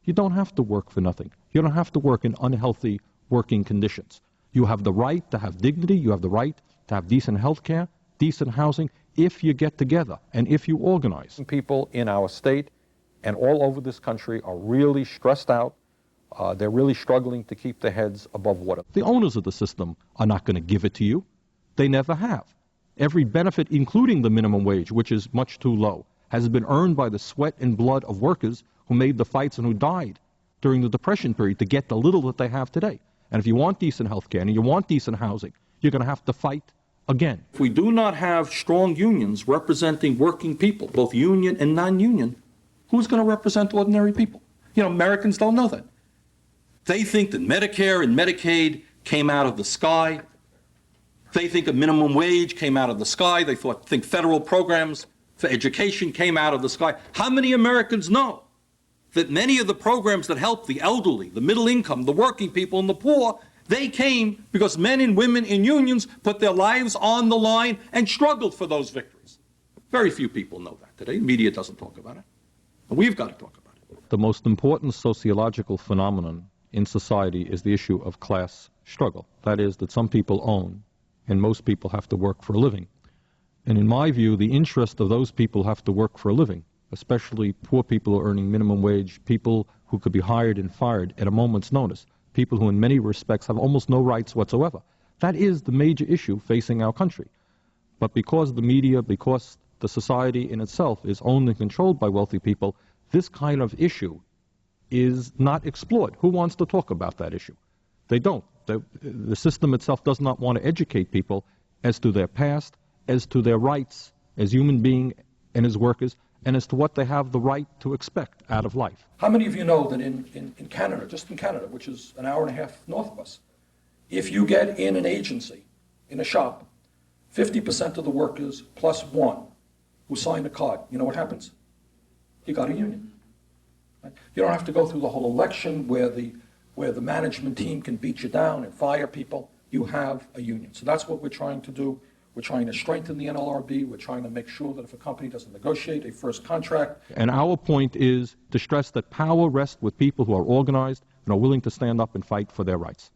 You don't have to work for nothing. You don't have to work in unhealthy working conditions. You have the right to have dignity. You have the right to have decent health care, decent housing, if you get together and if you organize. People in our state and all over this country are really stressed out. They're really struggling to keep their heads above water. The owners of the system are not going to give it to you. They never have. Every benefit, including the minimum wage, which is much too low, has been earned by the sweat and blood of workers who made the fights and who died during the Depression period to get the little that they have today. And if you want decent health care and you want decent housing, you're going to have to fight again. If we do not have strong unions representing working people, both union and non-union, who's going to represent ordinary people? You know, Americans don't know that. They think that Medicare and Medicaid came out of the sky. They think a minimum wage came out of the sky. They think federal programs for education came out of the sky. How many Americans know that many of the programs that help the elderly, the middle income, the working people, and the poor, they came because men and women in unions put their lives on the line and struggled for those victories? Very few people know that today. The media doesn't talk about it. And we've got to talk about it. The most important sociological phenomenon in society is the issue of class struggle. That is, that some people own and most people have to work for a living. And in my view, the interest of those people who have to work for a living, especially poor people who are earning minimum wage, people who could be hired and fired at a moment's notice, people who in many respects have almost no rights whatsoever. That is the major issue facing our country. But because the media, because the society in itself is owned and controlled by wealthy people, this kind of issue is not explored. Who wants to talk about that issue? They don't. The system itself does not want to educate people as to their past, as to their rights as human beings and as workers, and as to what they have the right to expect out of life. How many of you know that in Canada, just in Canada, which is an hour and a half north of us, if you get in an agency, in a shop, 50% of the workers plus one who signed a card, you know what happens? You got a union. Right? You don't have to go through the whole election where the management team can beat you down and fire people. You have a union. So that's what we're trying to do. We're trying to strengthen the NLRB. We're trying to make sure that if a company doesn't negotiate a first contract. And our point is to stress that power rests with people who are organized and are willing to stand up and fight for their rights.